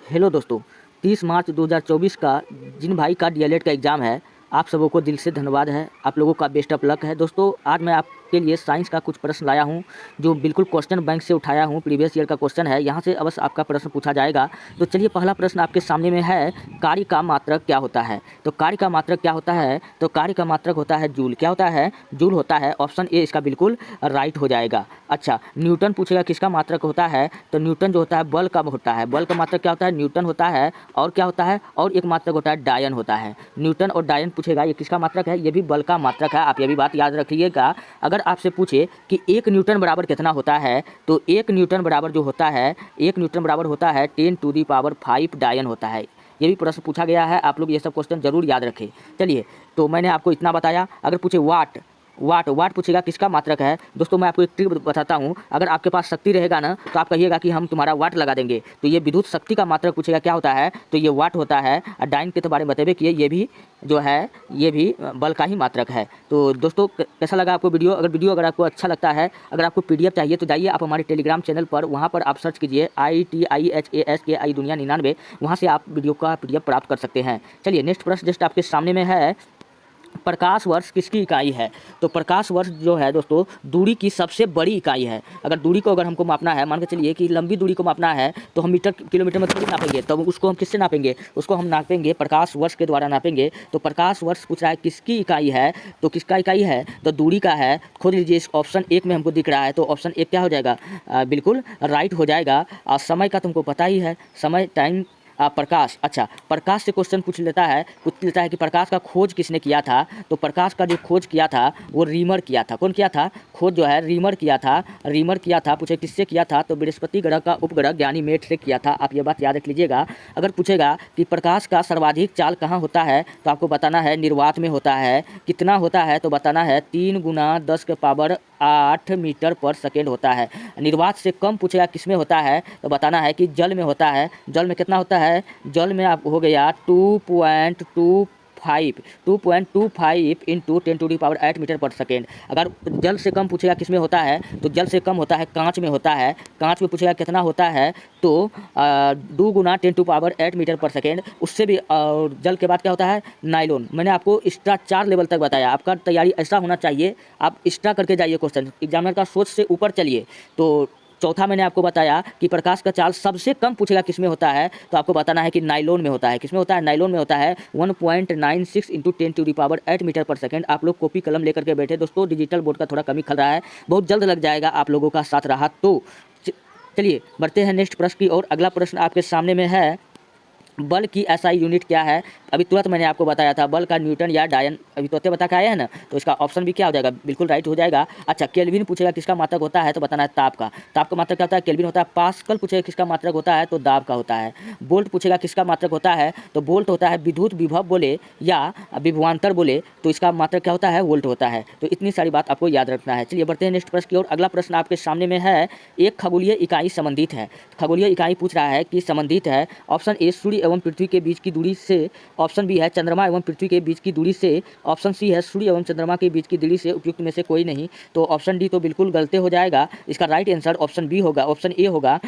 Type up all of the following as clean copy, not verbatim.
Hello दोस्तों, 30 मार्च 2024 का जिन भाई का डीएलएड का एग्ज़ाम है, आप सबों को दिल से धन्यवाद है। आप लोगों का बेस्ट ऑफ लक है। दोस्तों, आज मैं आपके लिए साइंस का कुछ प्रश्न लाया हूं, जो बिल्कुल क्वेश्चन बैंक से उठाया हूं। प्रीवियस ईयर का क्वेश्चन है, यहां से अवश्य आपका प्रश्न पूछा जाएगा। तो चलिए, पहला प्रश्न आपके सामने में है, कार्य का मात्रक क्या होता है? तो कार्य का मात्रक क्या होता है? तो कार्य का मात्रक होता है जूल। क्या होता है? जूल होता है। ऑप्शन ए इसका बिल्कुल राइट हो जाएगा। अच्छा, न्यूटन पूछेगा किसका मात्रक होता है? तो न्यूटन जो होता है बल का होता है। बल का मात्रक क्या होता है? न्यूटन होता है। और क्या होता है? और एक मात्रक होता है डायन होता है। न्यूटन और डायन पूछेगा, ये किसका मात्रक है? ये भी बल का मात्रक है। आप ये भी बात याद रखिएगा। अगर आपसे पूछे कि 1 न्यूटन बराबर कितना होता है, तो 1 न्यूटन बराबर जो होता है, 1 न्यूटन बराबर होता है 10⁵ डायन होता है। ये भी प्रश्न पूछा गया है। आप लोग ये सब क्वेश्चन जरूर याद रखें। चलिए, तो मैंने आपको इतना बताया। अगर पूछे वाट पूछेगा किसका मात्रक है? दोस्तों, मैं आपको एक ट्रिक बताता हूँ। अगर आपके पास शक्ति रहेगा ना, तो आप कहिएगा कि हम तुम्हारा वाट लगा देंगे। तो ये विद्युत शक्ति का मात्रक पूछेगा क्या होता है, तो ये वाट होता है। डाइन के तो बारे में बतेबे किए, ये भी जो है ये भी बल का ही मात्रक है। तो दोस्तों, कैसा लगा आपको वीडियो? अगर आपको अच्छा लगता है, अगर आपको PDF चाहिए, तो जाइए आप हमारे टेलीग्राम चैनल पर, वहाँ पर आप सर्च कीजिए ITIHASKI दुनिया 99। वहाँ से आप वीडियो का PDF प्राप्त कर सकते हैं। चलिए, नेक्स्ट प्रश्न जस्ट आपके सामने में है, प्रकाश वर्ष किसकी इकाई है? तो प्रकाश वर्ष जो है दोस्तों, दूरी की सबसे बड़ी इकाई है। अगर हमको मापना है, मान के चलिए कि लंबी दूरी को मापना है, तो हम मीटर किलोमीटर में थोड़ी नापेंगे। तो उसको हम किससे नापेंगे? उसको हम नापेंगे प्रकाश वर्ष के द्वारा नापेंगे। तो प्रकाश वर्ष पूछ रहा है किसकी इकाई है, तो किसका इकाई है? तो दूरी का है। खोज लीजिए, इस ऑप्शन 1 में हमको दिख रहा है, तो ऑप्शन 1 क्या हो जाएगा? बिल्कुल राइट हो जाएगा। समय का तुमको पता ही है, समय टाइम प्रकाश। अच्छा, प्रकाश से क्वेश्चन पूछ लेता है कि प्रकाश का खोज किसने किया था? तो प्रकाश का जो खोज किया था वो रीमर किया था। कौन किया था? खोज जो है रीमर किया था। पूछे किससे किया था? तो बृहस्पति ग्रह का उपग्रह गैनीमेड से किया था। आप ये बात याद रख लीजिएगा। अगर पूछेगा कि प्रकाश का सर्वाधिक चाल कहाँ होता है, तो आपको बताना है निर्वात में होता है। कितना होता है? तो बताना है 3 × 10⁸ मीटर पर सेकेंड होता है। निर्वात से कम पूछेगा किस में होता है, तो बताना है कि जल में होता है। जल में कितना होता है? जल में आप हो गया 2.25 इंटू 10⁸ मीटर पर सेकेंड। अगर जल से कम पूछेगा किस में होता है, तो जल से कम होता है कांच में होता है। कांच में पूछेगा कितना होता है, तो 2 × 10⁸ मीटर पर सेकेंड। उससे भी और जल के बाद क्या होता है? नायलॉन। मैंने आपको एक्स्ट्रा 4 लेवल तक बताया। आपका तैयारी ऐसा होना चाहिए, आप एक्स्ट्रा करके जाइए क्वेश्चन, एग्जामिनर का सोच से ऊपर चलिए। तो चौथा मैंने आपको बताया कि प्रकाश का चाल सबसे कम पूछेगा किस में होता है, तो आपको बताना है कि नायलॉन में होता है। किस में होता है? नायलॉन में होता है। 1.96 इंटू 10⁸ मीटर पर सेकेंड। आप लोग कॉपी कलम लेकर के बैठे दोस्तों, डिजिटल बोर्ड का थोड़ा कमी खल रहा है, बहुत जल्द लग जाएगा आप लोगों का साथ रहा तो। चलिए, बढ़ते हैं नेक्स्ट प्रश्न की और। अगला प्रश्न आपके सामने में है, बल की SI यूनिट क्या है? अभी तुरंत मैंने आपको बताया था, बल का न्यूटन या डायन अभी तो बता के आए हैं ना, तो इसका ऑप्शन भी क्या हो जाएगा? बिल्कुल राइट हो जाएगा। अच्छा, केल्विन पूछेगा किसका मात्रक होता है, तो बताना है ताप का। ताप का मात्रक क्या होता है? केल्विन होता है। पास्कल पूछेगा किसका मात्रक होता है, तो दाब का होता है। वोल्ट पूछेगा किसका मात्रक होता है, तो वोल्ट होता है विद्युत विभव बोले या विभवांतर बोले, तो इसका मात्रक क्या होता है? वोल्ट होता है। तो इतनी सारी बात आपको याद रखना है। चलिए, बढ़ते हैं नेक्स्ट प्रश्न की ओर। अगला प्रश्न आपके सामने में है, एक खगोलीय इकाई संबंधित है। खगोलीय इकाई पूछ रहा है कि संबंधित है। ऑप्शन ए सूर्य एवं पृथ्वी के बीच की दूरी से। ऑप्शन बी है चंद्रमा एवं पृथ्वी के बीच की दूरी से। ऑप्शन सी है सूर्य एवं चंद्रमा के बीच की दूरी से। उपयुक्त में से कोई नहीं। तो ऑप्शन डी तो बिल्कुल गलत हो जाएगा। इसका राइट आंसर ऑप्शन बी होगा, ऑप्शन ए होगा,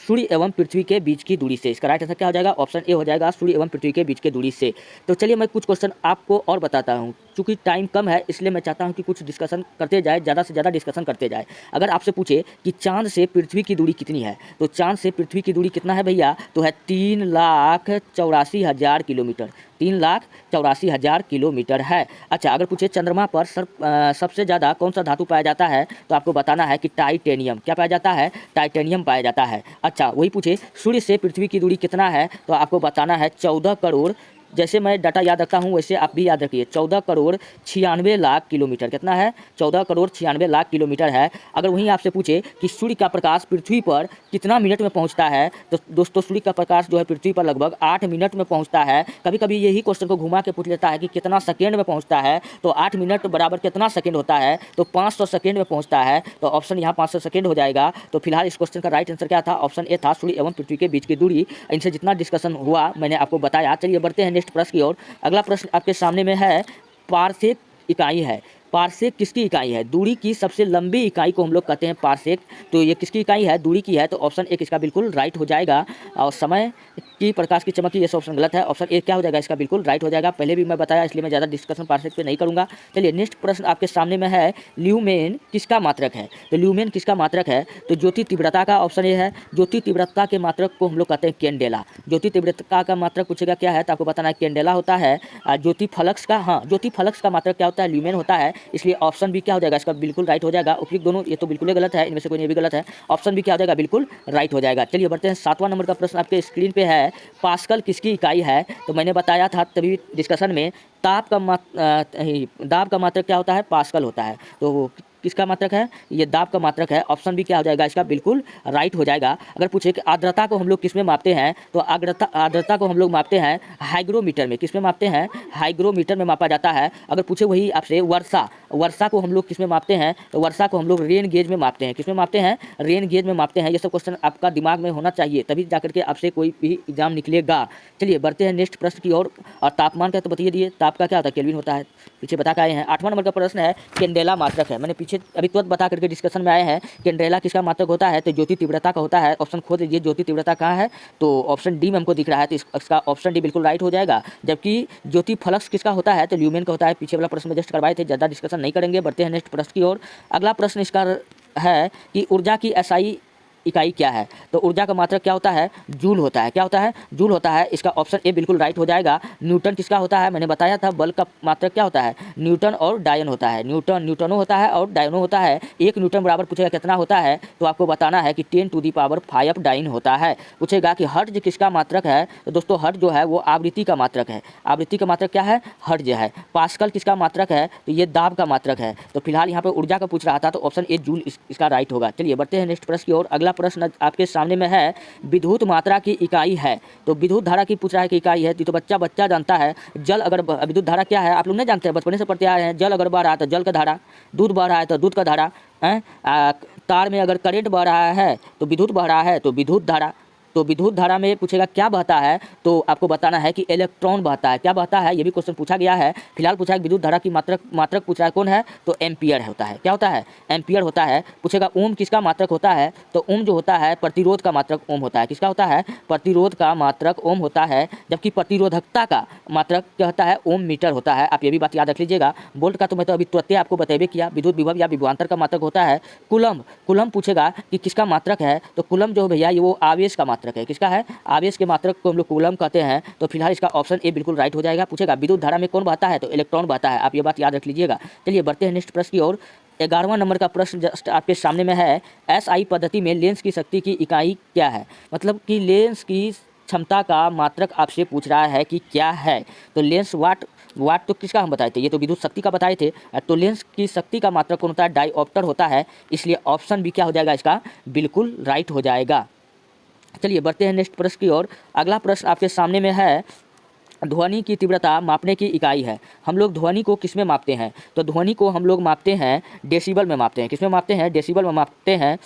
सूर्य एवं पृथ्वी के बीच की दूरी से। इसका राइट आंसर क्या हो जाएगा? ऑप्शन ए हो जाएगा, सूर्य एवं पृथ्वी के बीच की दूरी से। तो चलिए, मैं कुछ क्वेश्चन आपको और बताता हूँ। चूँकि टाइम कम है, इसलिए मैं चाहता हूँ कि कुछ डिस्कशन करते जाए, ज़्यादा से ज़्यादा डिस्कशन करते जाए। अगर आपसे पूछे कि चांद से पृथ्वी की दूरी कितनी है, तो चांद से पृथ्वी की दूरी कितना है भैया? तो है 3,84,000 किलोमीटर। 3,84,000 किलोमीटर है। अच्छा, अगर पूछे चंद्रमा पर सबसे ज़्यादा कौन सा धातु पाया जाता है, तो आपको बताना है कि टाइटेनियम। क्या पाया जाता है? टाइटेनियम पाया जाता है। अच्छा, वही पूछे सूर्य से पृथ्वी की दूरी कितना है, तो आपको बताना है 14 करोड़। जैसे मैं डाटा याद रखता हूँ, वैसे आप भी याद रखिए। 14,96,00,000 किलोमीटर। कितना है? 14,96,00,000 किलोमीटर है। अगर वहीं आपसे पूछे कि सूर्य का प्रकाश पृथ्वी पर कितना मिनट में पहुँचता है, तो दोस्तों सूर्य का प्रकाश जो है पृथ्वी पर लगभग 8 मिनट में पहुँचता है। कभी कभी यही क्वेश्चन को घुमा के पूछ लेता है कि कितना सेकेंड में पहुँचता है, तो 8 मिनट बराबर कितना सेकेंड होता है, तो 500 सेकेंड में पहुँचता है। तो ऑप्शन यहाँ 500 सेकेंड हो जाएगा। तो फिलहाल इस क्वेश्चन का राइट आंसर क्या था? ऑप्शन ए था, सूर्य एवं पृथ्वी के बीच की दूरी। इनसे जितना डिस्कशन हुआ मैंने आपको बताया। चलिए, बढ़ते हैं नेक्स्ट प्रश्न की ओर। अगला प्रश्न आपके सामने में है, पारसेक इकाई है। पारसेक किसकी इकाई है? दूरी की सबसे लंबी इकाई को हम लोग कहते हैं पारसेक। तो ये किसकी इकाई है? दूरी की है। तो ऑप्शन ए इसका बिल्कुल राइट हो जाएगा। और समय की प्रकाश की चमक की, ये ऑप्शन गलत है। ऑप्शन ए क्या हो जाएगा? इसका बिल्कुल राइट हो जाएगा। पहले भी मैं बताया, इसलिए मैं ज़्यादा डिस्कशन पारसेक पे नहीं करूँगा। चलिए नेक्स्ट प्रश्न आपके सामने में है, ल्यूमेन किसका मात्रक है? तो ल्यूमेन किसका मात्रक है? तो ज्योति तीव्रता का। ऑप्शन ए है। ज्योति तीव्रता के मात्रक को हम लोग कहते हैं कैंडेला। ज्योति तीव्रता का मात्रक पूछेगा क्या है, तो आपको बताना है कैंडेला होता है। ज्योति फ्लक्स का, हाँ ज्योति फ्लक्स का मात्रक क्या होता है? ल्यूमेन होता है। इसलिए ऑप्शन भी क्या हो जाएगा? इसका बिल्कुल राइट हो जाएगा। उपयुक्त दोनों ये तो बिल्कुल ही गलत है, इनमें से कोई नहीं भी गलत है। ऑप्शन भी क्या हो जाएगा? बिल्कुल राइट हो जाएगा। चलिए बढ़ते हैं, 7वां नंबर का प्रश्न आपके स्क्रीन पे है, पास्कल किसकी इकाई है? तो मैंने बताया था तभी डिस्कशन में, दाब का मात्रक क्या होता है? पास्कल होता है। तो किसका मात्रक है? ये दाब का मात्रक है। ऑप्शन भी क्या हो जाएगा? इसका बिल्कुल राइट हो जाएगा। अगर पूछे कि आर्द्रता को हम लोग किस में मापते हैं, तो आर्द्रता को हम लोग मापते हैं हाइग्रोमीटर में। किस में मापते हैं? हाइग्रोमीटर में मापा जाता है। अगर पूछे वही आपसे वर्षा को हम लोग किस में मापते हैं, तो वर्षा को हम लोग रेन गेज में मापते हैं। किस में मापते हैं? रेन गेज में मापते हैं। ये सब क्वेश्चन आपका दिमाग में होना चाहिए, तभी जाकर के आपसे कोई भी एग्जाम निकलेगा। चलिए बढ़ते हैं नेक्स्ट प्रश्न की ओर। और तापमान का तो बताइए दिए, ताप का क्या होता है? केल्विन होता है, पीछे बता के आए हैं। 8वां नंबर का प्रश्न है, कैंडेला मात्रक है। मैंने पीछे अभी तुरंत बता करके डिस्कशन में आए हैं, कैंडेला किसका मात्रक होता है? तो ज्योति तीव्रता का होता है। ऑप्शन खोज लीजिए, ज्योति तीव्रता कहाँ है? तो ऑप्शन डी में हमको दिख रहा है, तो इसका ऑप्शन डी बिल्कुल राइट हो जाएगा। जबकि ज्योति फ्लक्स किसका होता है? तो ल्यूमेन का होता है। पीछे वाला प्रश्न में जस्ट करवाए थे, ज़्यादा डिस्कशन नहीं करेंगे। बढ़ते हैं नेक्स्ट प्रश्न की ओर। अगला प्रश्न इसका है कि ऊर्जा की एसआई इकाई क्या है? तो ऊर्जा का मात्रक क्या होता है? जूल होता है। क्या होता है? जूल होता है। इसका ऑप्शन ए बिल्कुल राइट हो जाएगा। न्यूटन किसका होता है? मैंने बताया था, बल का मात्रक क्या होता है? न्यूटन और डायन होता है। न्यूटनो होता है और डायनो होता है। 1 न्यूटन बराबर पूछेगा कितना होता है, तो आपको बताना है कि 10⁵ डाइन होता है। पूछेगा कि हर्ट्ज किसका मात्रक है? तो दोस्तों हर्ट्ज जो है वो आवृत्ति का मात्रक है। आवृत्ति का मात्रक क्या है? हर्ट्ज है। पास्कल किसका मात्रक है? तो ये दाब का मात्रक है। तो फिलहाल यहाँ पर ऊर्जा का पूछ रहा था, तो ऑप्शन ए जूल इसका राइट होगा। चलिए बढ़ते हैं नेक्स्ट प्रश्न की ओर। अगला प्रश्न आपके सामने में है, विद्युत मात्रा की इकाई है। तो विद्युत धारा की पूछ रहा है कि इकाई है, तो बच्चा जानता है। जल अगर, विद्युत धारा क्या है? आप लोग नहीं जानते हैं, बचपन से पढ़ते आ रहे हैं। जल अगर बह रहा है तो जल का धारा, दूध बह रहा है तो दूध का धारा है। तार में अगर करंट बह रहा है तो विद्युत बह रहा है, तो विद्युत धारा। तो विद्युत धारा में पूछेगा क्या बहता है, तो आपको बताना है कि इलेक्ट्रॉन बहता है। क्या बहता है? ये भी क्वेश्चन पूछा गया है। फिलहाल पूछा है विद्युत धारा की मात्रक पूछा है कौन है, तो एम्पियर होता है। क्या होता है? एम्पियर होता है। पूछेगा ओम किसका मात्रक होता है, तो ओम जो होता है प्रतिरोध का मात्रक ओम होता है। किसका होता है? प्रतिरोध का मात्रक ओम होता है। जबकि प्रतिरोधकता का मात्रक क्या होता है? ओम मीटर होता है। आप ये भी बात याद रख लीजिएगा। वोल्ट का तो मैं तो अभी तुरंत आपको बतेबे किया। विद्युत विभव या विभवांतर का मात्रक होता है कूलम। कूलम पूछेगा कि किसका मात्रक है, तो कूलम जो भैया ये वो आवेश का मात्रक है। किसका है? आवेश के मात्रक को हम लोग कूलम कहते हैं। तो फिलहाल इसका ऑप्शन ए बिल्कुल राइट हो जाएगा। पूछेगा विद्युत धारा में कौन बहता है, तो इलेक्ट्रॉन बहता है। आप ये बात याद रख लीजिएगा। चलिए बढ़ते हैं नेक्स्ट प्रश्न की ओर। 11वां नंबर का प्रश्न जस्ट आपके सामने में है, एसआई पद्धति में लेंस की शक्ति की इकाई क्या है? मतलब कि लेंस की क्षमता का मात्रक आपसे पूछ रहा है कि क्या है। तो लेंस वाट तो किसका हम बताए थे, ये तो विद्युत शक्ति का बताए थे। तो लेंस की शक्ति का मात्रक कौन होता है? डायऑप्टर होता है। इसलिए ऑप्शन भी क्या हो जाएगा? इसका बिल्कुल राइट हो जाएगा। चलिए बढ़ते हैं नेक्स्ट प्रश्न की ओर। अगला प्रश्न आपके सामने में है, ध्वनि की तीव्रता मापने की इकाई है। हम लोग ध्वनि को किस में मापते हैं? तो ध्वनि को हम लोग मापते हैं डेसिबल में मापते हैं। किस में मापते हैं? डेसिबल में मापते हैं।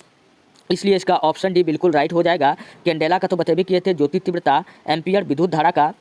इसलिए इसका ऑप्शन डी बिल्कुल राइट हो जाएगा। कैंडेला का तो बतेबे किए थे, ज्योति तीव्रता, एम्पियर विद्युत धारा का।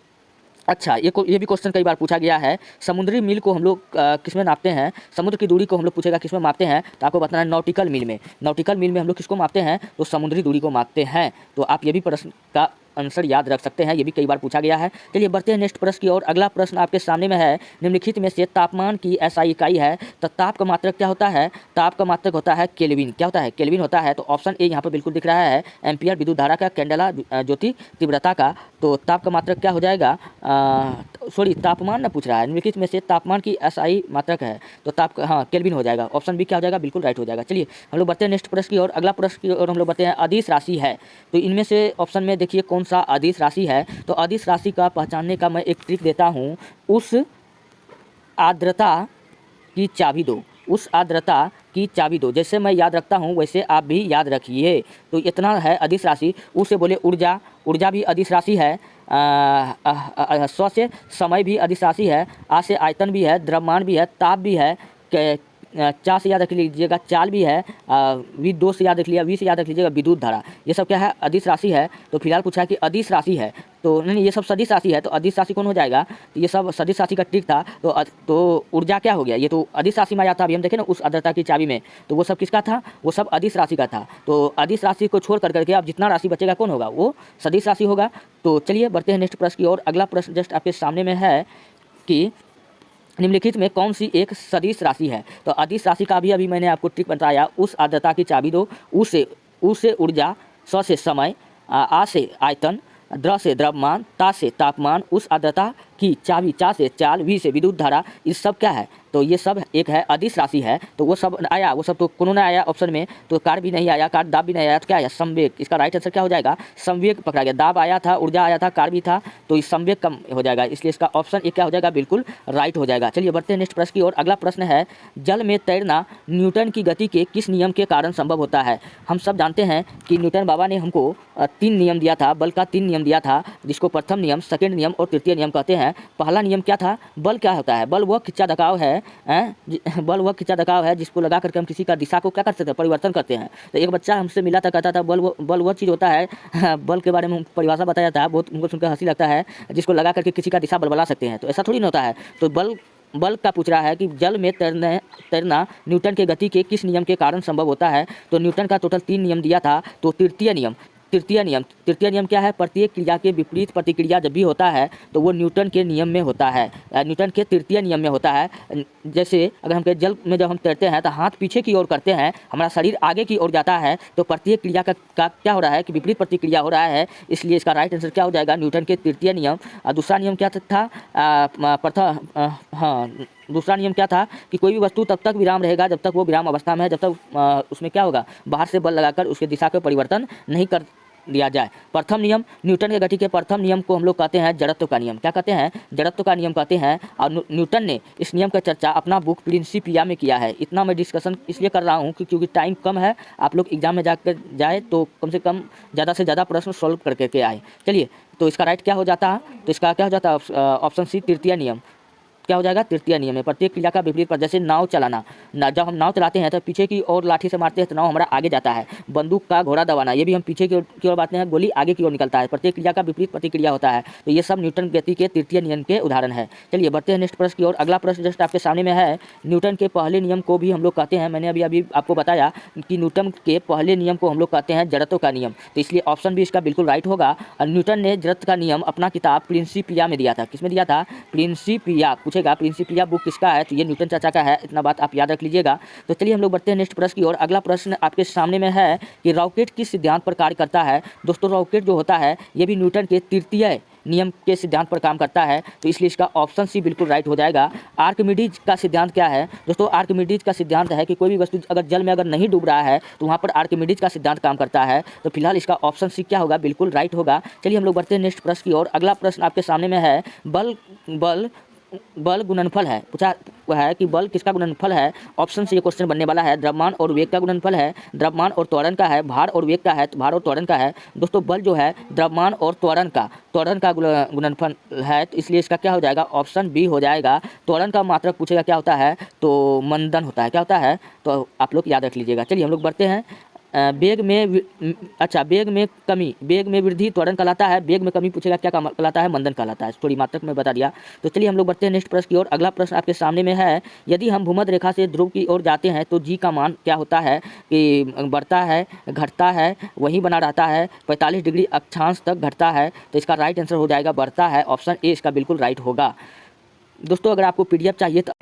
अच्छा, ये भी क्वेश्चन कई बार पूछा गया है। समुद्री मील को हम लोग किस में नापते हैं? समुद्र की दूरी को हम लोग पूछेगा किस में मापते हैं, तो आपको बताना है नॉटिकल मील में। नॉटिकल मील में हम लोग किसको मापते हैं? तो समुद्री दूरी को मापते हैं। तो आप ये भी प्रश्न का आंसर याद रख सकते हैं, ये भी कई बार पूछा गया है। चलिए बढ़ते हैं नेक्स्ट प्रश्न की ओर। अगला प्रश्न आपके सामने में है, निम्नलिखित में से तापमान की एसआई इकाई है। तो ताप का मात्रक क्या होता है? ताप का मात्रक होता है केल्विन। क्या होता है? केल्विन होता है। तो ऑप्शन ए यहाँ पर बिल्कुल दिख रहा है, एम्पियर विद्युत धारा का, कैंडेला ज्योति तीव्रता का। तो ताप का मात्रक क्या हो जाएगा? सॉरी, तापमान ना पूछ रहा है, निम्नलिखित में से तापमान की एसआई मात्रक है, तो ताप का, हाँ केल्विन हो जाएगा। ऑप्शन बी क्या हो जाएगा? बिल्कुल राइट हो जाएगा। चलिए हम लोग बढ़ते हैं नेक्स्ट प्रश्न की ओर। अगला प्रश्न की ओर हम लोग बढ़ते हैं, अदिश राशि है। तो इनमें से ऑप्शन में देखिए कौन सा अदिश राशि है। तो अदिश राशि का पहचानने का मैं एक ट्रिक देता हूँ, उस आर्द्रता की चाबी दो। उस आर्द्रता की चाबी दो। जैसे मैं याद रखता हूँ वैसे आप भी याद रखिए। तो इतना है अदिश राशि। उससे बोले ऊर्जा, ऊर्जा भी अदिश राशि है। स्व से समय भी अदिश राशि है। आ से आयतन भी है, द्रव्यमान भी है, ताप भी है, चा से याद रख लीजिएगा, चाल भी है, वी 2 से याद रख लिया, वी से याद रख लीजिएगा विद्युत धारा। ये सब क्या है, अदिश राशि है। तो फिलहाल पूछा है कि अदिश राशि है, तो नहीं, ये सब सदिश राशि है, तो अदिश राशि कौन हो जाएगा, तो ये सब सदिश राशि का ट्रिक था। तो ऊर्जा क्या हो गया, ये तो अदिश राशि में आया था। अभी हम देखें ना उस आर्द्रता की चाबी में, तो वो सब किसका था, वो सब अदिश राशि का था। तो अदिश राशि को छोड़ करके अब जितना राशि बचेगा कौन होगा, वो सदिश राशि होगा। तो चलिए बढ़ते हैं नेक्स्ट प्रश्न की ओर। अगला प्रश्न जस्ट आपके सामने में है कि निम्नलिखित में कौन सी एक सदिश राशि है। तो अदिश राशि का भी अभी मैंने आपको ट्रिक बताया, उस आर्द्रता की चाबी दो, उ से ऊर्जा, स से समय, आ से आयतन, द्र से द्रव्यमान, ता से तापमान, उस आर्द्रता की चाबी, चा से चाल, वी से विद्युत धारा, ये सब क्या है, तो ये सब एक है अदिश राशि है। तो वो सब आया, वो सब तो कोनो ना आया ऑप्शन में, तो कार भी नहीं आया, कार दाब भी नहीं आया, तो क्या आया, संवेग। इसका राइट आंसर क्या हो जाएगा, संवेग पकड़ा गया। दाब आया था, ऊर्जा आया था, कार भी था, तो इस संवेग कम हो जाएगा, इसलिए इसका ऑप्शन एक क्या हो जाएगा, बिल्कुल राइट हो जाएगा। चलिए बढ़ते हैं नेक्स्ट प्रश्न की ओर। अगला प्रश्न है, जल में तैरना न्यूटन की गति के किस नियम के कारण संभव होता है। हम सब जानते हैं कि न्यूटन बाबा ने हमको 3 नियम दिया था, बल का 3 नियम दिया था, जिसको प्रथम नियम, सेकेंड नियम और तृतीय नियम कहते हैं। पहला नियम क्या था, बल क्या होता है, बल वह खिंचा धकाव है, बल वह खिंचा धकाव है जिसको लगा करके हम किसी का दिशा को क्या कर सकते हैं, परिवर्तन करते हैं। तो एक बच्चा हमसे मिला था, कहता था बल वह चीज़ होता है, बल के बारे में परिभाषा बताया था, बहुत उनको सुनकर हंसी लगता है, जिसको लगा करके किसी का दिशा बदला सकते हैं। तो ऐसा थोड़ी ना होता है। तो बल का पूछ रहा है कि जल में तैरना न्यूटन के गति के किस नियम के कारण संभव होता है। तो न्यूटन का टोटल 3 नियम दिया था। तो तृतीय नियम क्या है, प्रत्येक क्रिया के विपरीत प्रतिक्रिया जब भी होता है तो वो न्यूटन के नियम में होता है, न्यूटन के तृतीय नियम में होता है। जैसे अगर हम जल में जब हम तैरते हैं तो हाथ पीछे की ओर करते हैं, हमारा शरीर आगे की ओर जाता है, तो प्रत्येक क्रिया का क्या हो रहा है कि विपरीत प्रतिक्रिया हो रहा है, इसलिए इसका राइट आंसर क्या हो जाएगा, न्यूटन के तृतीय नियम। दूसरा नियम क्या था, दूसरा नियम क्या था कि कोई भी वस्तु तब तक विराम रहेगा जब तक वो विराम अवस्था में है, जब तक उसमें क्या होगा, बाहर से बल लगाकर उसके दिशा को परिवर्तन नहीं कर दिया जाए। प्रथम नियम, न्यूटन के गति के प्रथम नियम को हम लोग कहते हैं जड़त्व का नियम। क्या कहते हैं, जड़त्व का नियम कहते हैं। और न्यूटन ने इस नियम का चर्चा अपना बुक प्रिंसिपिया में किया है। इतना मैं डिस्कशन इसलिए कर रहा हूँ क्योंकि टाइम कम है, आप लोग एग्जाम में जाकर जाए तो कम से कम ज़्यादा से ज़्यादा प्रश्न सॉल्व करके आए। चलिए, तो इसका राइट क्या हो जाता है, तो इसका क्या हो जाता है, ऑप्शन सी तृतीय नियम क्या हो जाएगा, तृतीय नियम है। प्रत्येक क्रिया का विपरीत पर, जैसे नाव चलाना, जब हम नाव चलाते हैं तो पीछे की ओर लाठी से मारते हैं तो नाव हमारा आगे जाता है। बंदूक का घोड़ा दबाना, ये भी हम पीछे की ओर बांधते हैं, गोली आगे की ओर निकलता है। प्रत्येक क्रिया का विपरीत प्रतिक्रिया होता है। तो ये सब न्यूटन गति के तृतीय नियम के उदाहरण है। चलिए बढ़ते हैं नेक्स्ट प्रश्न की ओर। अगला प्रश्न जस्ट आपके सामने में है, न्यूटन के पहले नियम को भी हम लोग कहते हैं, मैंने अभी आपको बताया कि न्यूटन के पहले नियम को हम लोग कहते हैं जड़त्व का नियम। तो इसलिए ऑप्शन भी इसका बिल्कुल राइट होगा। और न्यूटन ने जड़त्व का नियम अपना किताब प्रिंसिपिया में दिया था। किसमें दिया था, प्रिंसिपिया। पूछेगा प्रिंसिपिया बुक किसका है, तो ये न्यूटन चाचा का है, इतना बात आप याद रख लीजिएगा। तो चलिए हम लोग बढ़ते हैं नेक्स्ट प्रश्न की ओर। अगला प्रश्न आपके सामने में है कि रॉकेट किस सिद्धांत पर कार्य करता है। दोस्तों, रॉकेट जो होता है ये भी न्यूटन के तृतीय नियम के सिद्धांत पर काम करता है। तो इसलिए इसका ऑप्शन सी बिल्कुल राइट हो जाएगा। आर्किमिडीज का सिद्धांत क्या है दोस्तों, आर्किमिडीज का सिद्धांत है कि कोई भी वस्तु अगर जल में अगर नहीं डूब रहा है तो वहाँ पर आर्किमिडीज का सिद्धांत काम करता है। तो फिलहाल इसका ऑप्शन सी क्या होगा, बिल्कुल राइट होगा। चलिए हम लोग बढ़ते हैं नेक्स्ट प्रश्न की ओर। अगला प्रश्न आपके सामने में है, बल गुणनफल है। पूछा है कि बल किसका गुणनफल है। ऑप्शन से ये क्वेश्चन बनने वाला है। द्रव्यमान और वेग का गुणनफल है, द्रव्यमान और त्वरण का है, भार और वेग का है, तो भार और त्वरण का है। दोस्तों, बल जो है द्रव्यमान और त्वरण का गुणनफल है, तो इसलिए इसका क्या हो जाएगा, ऑप्शन बी हो जाएगा। त्वरण का मात्रक पूछेगा क्या होता है, तो मंदन होता है। क्या होता है, तो आप लोग याद रख लीजिएगा। चलिए हम लोग बढ़ते हैं। वेग में कमी, वेग में वृद्धि त्वरण कहलाता है, वेग में कमी पूछेगा क्या कहलाता है, मंदन कहलाता है। थोड़ी मात्रक में बता दिया। तो चलिए हम लोग बढ़ते हैं नेक्स्ट प्रश्न की ओर। अगला प्रश्न आपके सामने में है, यदि हम भूमध्य रेखा से ध्रुव की ओर जाते हैं तो जी का मान क्या होता है, कि बढ़ता है, घटता है, वहीं बना रहता है, 45 डिग्री अक्षांश तक घटता है। तो इसका राइट आंसर हो जाएगा बढ़ता है, ऑप्शन ए इसका बिल्कुल राइट होगा। दोस्तों, अगर आपको PDF चाहिए तो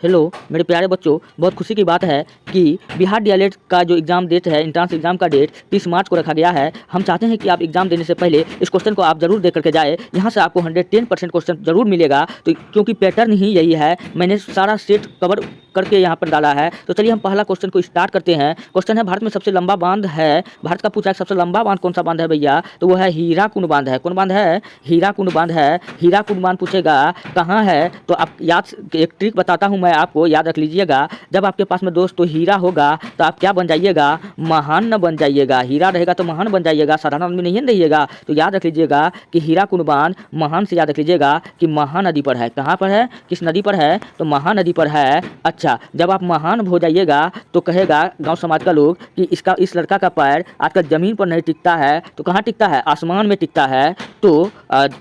हेलो मेरे प्यारे बच्चों, बहुत खुशी की बात है कि बिहार डीएलएड का जो एग्ज़ाम डेट है, एंट्रेंस एग्जाम का डेट 30 मार्च को रखा गया है। हम चाहते हैं कि आप एग्ज़ाम देने से पहले इस क्वेश्चन को आप जरूर दे करके जाए। यहाँ से आपको 110% क्वेश्चन जरूर मिलेगा। तो क्योंकि पैटर्न ही यही है, मैंने सारा सेट कवर करके यहाँ पर डाला है। तो चलिए हम पहला क्वेश्चन को स्टार्ट करते हैं। क्वेश्चन है, भारत में सबसे लंबा बांध है, भारत का पूछा है सबसे लंबा बांध कौन सा बांध है भैया, तो वो है हीराकुंड बांध है। कौन बांध है, हीराकुंड बांध है। हीराकुंड बांध पूछेगा कहाँ है, तो आप याद, एक ट्रिक बताता हूँ मैं है आपको, याद रख लीजिएगा। जब आपके पास में दोस्तों हीरा होगा तो आप क्या बन जाइएगा, महान बन जाइएगा। हीरा रहेगा तो महान बन जाइएगा, साधारण आदमी नहीं रहिएगा। तो याद रख लीजिएगा कि हीराकुंड बांध महान से याद रख लीजिएगा कि महानदी पर है। कहाँ पर है, किस नदी पर है, तो महानदी पर है। अच्छा, जब आप महान हो जाइएगा तो कहेगा गांव समाज का लोग कि इस लड़का का पैर आजकल जमीन पर नहीं टिकता है, तो कहाँ टिकता है, आसमान में टिकता है, तो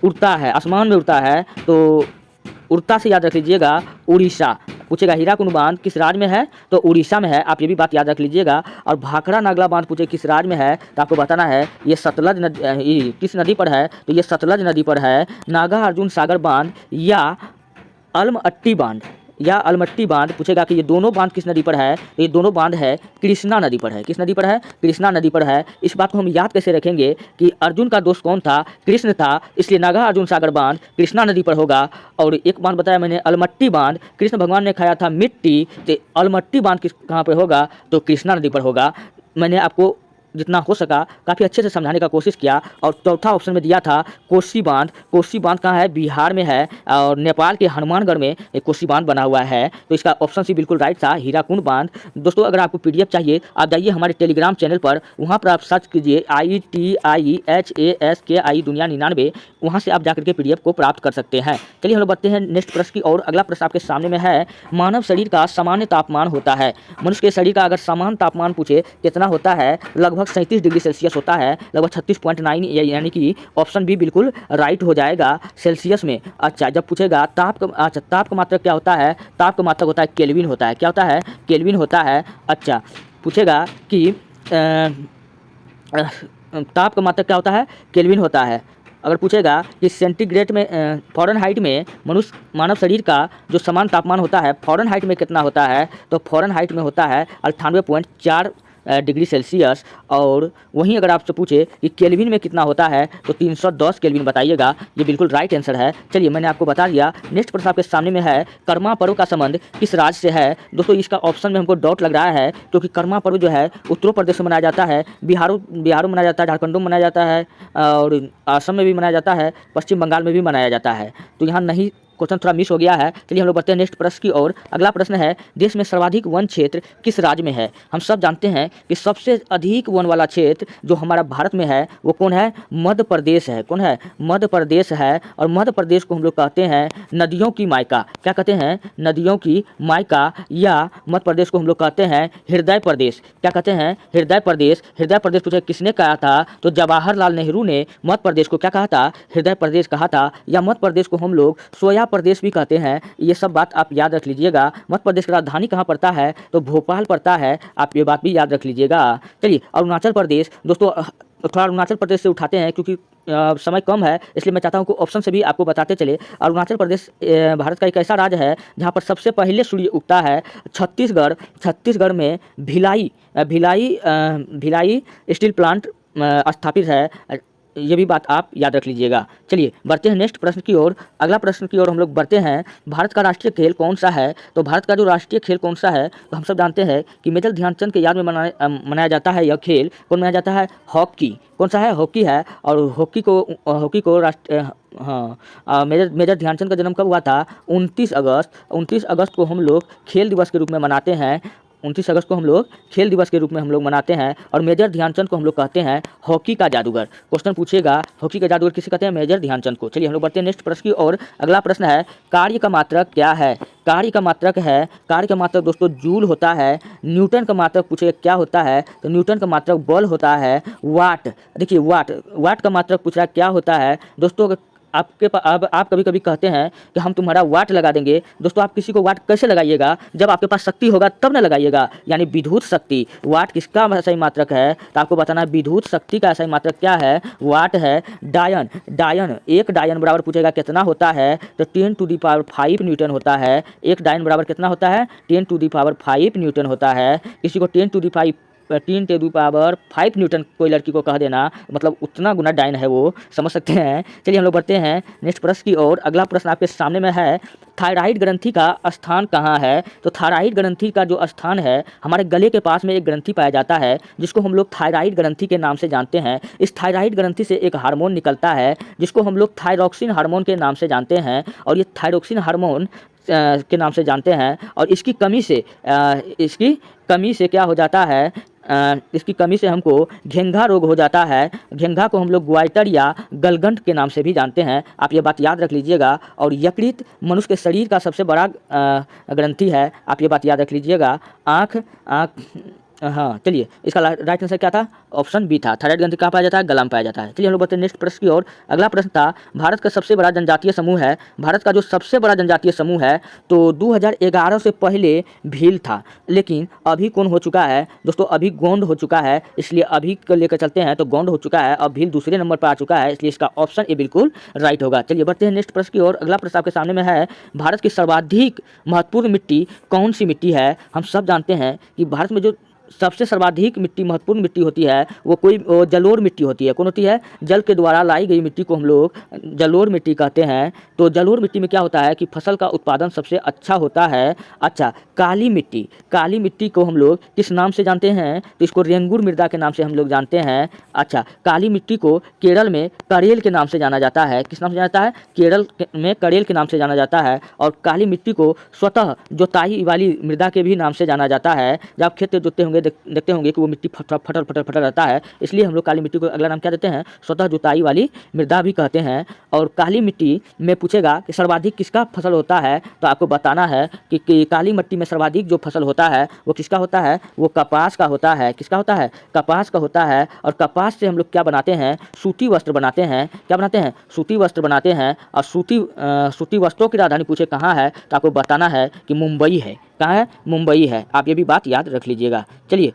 उड़ता है, आसमान में उड़ता है। तो उड़ता से याद रख लीजिएगा उड़ीसा। पूछेगा हीराकुंड बांध किस राज्य में है, तो उड़ीसा में है, आप ये भी बात याद रख लीजिएगा। और भाखड़ा नागला बांध पूछे किस राज्य में है, तो आपको बताना है ये सतलज नदी, किस नदी पर है, तो ये सतलज नदी पर है। नागार्जुन सागर बांध या अलमट्टी बांध, या अलमट्टी बांध पूछेगा कि ये दोनों बांध किस नदी पर है, तो ये दोनों बांध है कृष्णा नदी पर है। किस नदी पर है, कृष्णा नदी पर है। इस बात को हम याद कैसे रखेंगे कि अर्जुन का दोस्त कौन था, कृष्ण था, इसलिए नागार्जुन सागर बांध कृष्णा नदी पर होगा। और एक बांध बताया मैंने अलमट्टी बांध, कृष्ण भगवान ने खाया था मिट्टी, तो अलमट्टी बांध किस कहाँ पर होगा, तो कृष्णा नदी पर होगा। मैंने आपको जितना हो सका काफ़ी अच्छे से समझाने का कोशिश किया। और चौथा ऑप्शन में दिया था कोसी बांध। कोसी बांध कहाँ है, बिहार में है, और नेपाल के हनुमानगढ़ में एक कोसी बांध बना हुआ है। तो इसका ऑप्शन सी बिल्कुल राइट था, हीराकुंड बांध। दोस्तों अगर आपको पीडीएफ चाहिए आप जाइए हमारे टेलीग्राम चैनल पर, वहाँ पर आप सर्च कीजिए ITIEHASKI दुनिया 99, वहाँ से आप जाकर के पीडीएफ को प्राप्त कर सकते हैं। चलिए हम लोग बढ़ते हैं नेक्स्ट प्रश्न की। और अगला प्रश्न आपके सामने में है, मानव शरीर का सामान्य तापमान होता है, मनुष्य के शरीर का अगर सामान्य तापमान पूछे कितना होता है, लगभग 37 डिग्री सेल्सियस होता है, लगभग 36.9, यानी कि ऑप्शन बी बिल्कुल राइट हो जाएगा सेल्सियस में। अच्छा, जब पूछेगा ताप का मात्रक क्या होता है, ताप का मात्रक होता है केल्विन होता है। क्या होता है, केल्विन होता है। अच्छा, पूछेगा कि ताप का मात्रक क्या होता है, केल्विन होता है। अगर पूछेगा कि सेंटीग्रेड में फ़ारेनहाइट में मानव शरीर का जो समान तापमान होता है फ़ारेनहाइट में कितना होता है, तो फ़ारेनहाइट में होता है 98.4 डिग्री सेल्सियस। और वहीं अगर आपसे पूछे कि केल्विन में कितना होता है, तो 310 केल्विन बताइएगा, ये बिल्कुल राइट आंसर है। चलिए मैंने आपको बता दिया। नेक्स्ट प्रश्न आपके सामने में है, कर्मा पर्व का संबंध किस राज्य से है। दोस्तों इसका ऑप्शन में हमको डाउट लग रहा है, क्योंकि कर्मा पर्व जो है उत्तर प्रदेश में मनाया जाता है, बिहार में मनाया जाता है, झारखंड में मनाया जाता है, और असम में भी मनाया जाता है, पश्चिम बंगाल में भी मनाया जाता है। तो यहाँ नहीं, क्वेश्चन थोड़ा मिस हो गया है। चलिए हम लोग बढ़ते हैं नेक्स्ट प्रश्न की ओर। अगला प्रश्न है, देश में सर्वाधिक वन क्षेत्र किस राज्य में है। हम सब जानते हैं कि सबसे अधिक वन वाला क्षेत्र जो हमारा भारत में है वो कौन है, मध्य प्रदेश है। कौन है, मध्य प्रदेश है। और मध्य प्रदेश को हम लोग कहते हैं नदियों की मायका। क्या कहते हैं, नदियों की मायका, या मध्य प्रदेश को हम लोग कहते हैं हृदय प्रदेश। क्या कहते हैं, हृदय प्रदेश। हृदय प्रदेश पूछे किसने कहा था, तो जवाहरलाल नेहरू ने मध्य प्रदेश को क्या कहा था, हृदय प्रदेश कहा था। या मध्य प्रदेश को हम लोग सोया प्रदेश भी कहते हैं। ये सब बात आप याद रख लीजिएगा। मध्य प्रदेश की राजधानी कहाँ पड़ता है, तो भोपाल पड़ता है, आप ये बात भी याद रख लीजिएगा। चलिए अरुणाचल प्रदेश, दोस्तों थोड़ा अरुणाचल प्रदेश से उठाते हैं क्योंकि समय कम है, इसलिए मैं चाहता हूं कि ऑप्शन से भी आपको बताते चले। अरुणाचल प्रदेश भारत का एक ऐसा राज्य है जहां पर सबसे पहले सूर्य उगता है। छत्तीसगढ़ में भिलाई स्टील प्लांट स्थापित है। ये भी बात आप याद रख लीजिएगा। चलिए बढ़ते हैं नेक्स्ट प्रश्न की ओर। अगला प्रश्न की ओर हम लोग बढ़ते हैं, भारत का राष्ट्रीय खेल कौन सा है। तो भारत का जो राष्ट्रीय खेल कौन सा है, तो हम सब जानते हैं कि मेजर ध्यानचंद के याद में मनाया जाता है। यह खेल कौन मनाया जाता है, हॉकी। कौन सा है, हॉकी है। और हॉकी को मेजर ध्यानचंद का जन्म कब हुआ था, 29 अगस्त को हम लोग खेल दिवस के रूप में मनाते हैं। 29 अगस्त को हम लोग खेल दिवस के रूप में हम लोग मनाते हैं। और मेजर ध्यानचंद को हम लोग कहते हैं हॉकी का जादूगर। क्वेश्चन पूछेगा हॉकी का जादूगर किसे कहते हैं, मेजर ध्यानचंद को। चलिए हम लोग बढ़ते हैं नेक्स्ट प्रश्न की और अगला प्रश्न है, कार्य का मात्रक क्या है। कार्य का मात्रक दोस्तों जूल होता है। न्यूटन का मात्रक पूछेगा क्या होता है, तो न्यूटन का मात्रक बल होता है। वाट, देखिए वाट का मात्रक पूछ रहा है क्या होता है। दोस्तों आपके पास आप कभी कभी कहते हैं कि हम तुम्हारा वाट लगा देंगे। दोस्तों आप किसी को वाट कैसे लगाइएगा, जब आपके पास शक्ति होगा तब ना लगाइएगा, यानी विद्युत शक्ति। वाट किसका सही मात्रक है, तो आपको बताना है विद्युत शक्ति का सही मात्रक क्या है, वाट है। डायन एक डायन बराबर पूछेगा कितना होता है, तो 10⁵ न्यूटन होता है। एक डायन बराबर कितना होता है, 10⁵ न्यूटन होता है। किसी को 10⁵ न्यूटन कोई लड़की को कह देना, मतलब उतना गुना डायन है वो, समझ सकते हैं। चलिए हम लोग बढ़ते हैं नेक्स्ट प्रश्न की ओर। अगला प्रश्न आपके सामने में है, थायराइड ग्रंथि का स्थान कहाँ है। तो थायराइड ग्रंथि का जो स्थान है, हमारे गले के पास में एक ग्रंथि पाया जाता है जिसको हम लोग थायराइड ग्रंथि के नाम से जानते हैं। इस थायराइड ग्रंथि से एक हार्मोन निकलता है जिसको हम लोग थायरॉक्सिन हार्मोन के नाम से जानते हैं। और ये थायरॉक्सिन हार्मोन के नाम से जानते हैं। और इसकी कमी से क्या हो जाता है, इसकी कमी से हमको घेंघा रोग हो जाता है। घेंघा को हम लोग ग्वाइटर या गलगंड के नाम से भी जानते हैं, आप ये बात याद रख लीजिएगा। और यकृत मनुष्य के शरीर का सबसे बड़ा ग्रंथि है, आप ये बात याद रख लीजिएगा। आँख हाँ, चलिए इसका राइट आंसर क्या था, ऑप्शन बी था। थायराइड ग्रंथि कहाँ पाया जाता है, गला में पाया जाता है। चलिए हम लोग बढ़ते हैं नेक्स्ट प्रश्न की ओर। अगला प्रश्न था, भारत का सबसे बड़ा जनजातीय समूह है, भारत का जो सबसे बड़ा जनजातीय समूह है तो 2011 से पहले भील था, लेकिन अभी कौन हो चुका है दोस्तों, अभी गोंड हो चुका है। इसलिए अभी को लेकर चलते हैं तो गोंड हो चुका है, अब भील दूसरे नंबर पर आ चुका है, इसलिए इसका ऑप्शन ए बिल्कुल राइट होगा। चलिए बढ़ते हैं नेक्स्ट प्रश्न की ओर। अगला प्रश्न आपके सामने में है, भारत की सर्वाधिक महत्वपूर्ण मिट्टी कौन सी मिट्टी है। हम सब जानते हैं कि भारत में जो सबसे सर्वाधिक महत्वपूर्ण मिट्टी होती है वो जलोढ़ मिट्टी होती है। कौन होती है, जल के द्वारा लाई गई मिट्टी को हम लोग जलोढ़ मिट्टी कहते हैं। तो जलोढ़ मिट्टी में क्या होता है कि फसल का उत्पादन सबसे अच्छा होता है। अच्छा, काली मिट्टी को हम लोग किस नाम से जानते हैं, तो इसको रेंगुर मृदा के नाम से हम लोग जानते हैं। अच्छा, काली मिट्टी को केरल में करेल के नाम से जाना जाता है। किस नाम से जाना जाता है, केरल में करेल के नाम से जाना जाता है। और काली मिट्टी को स्वतः जोताई वाली मृदा के भी नाम से जाना जाता है। जब आप खेत जोतते होंगे देखते होंगे कि वो मिट्टी फटर रहता है, इसलिए हम लोग काली मिट्टी को अगला नाम क्या देते हैं, स्वतः जुताई वाली मृदा भी कहते हैं। और काली मिट्टी में पूछेगा कि सर्वाधिक किसका फसल होता है, तो आपको बताना है कि काली मिट्टी में सर्वाधिक जो फसल होता है वो किसका होता है, वो कपास का होता है। किसका होता है, कपास का होता है। और कपास से हम लोग क्या बनाते हैं, सूती वस्त्र बनाते हैं। क्या बनाते हैं, सूती वस्त्र बनाते हैं। और सूती वस्त्रों की राजधानी पूछे कहाँ है, तो आपको बताना है कि मुंबई है। कहाँ है, मुंबई है, आप ये भी बात याद रख लीजिएगा। चलिए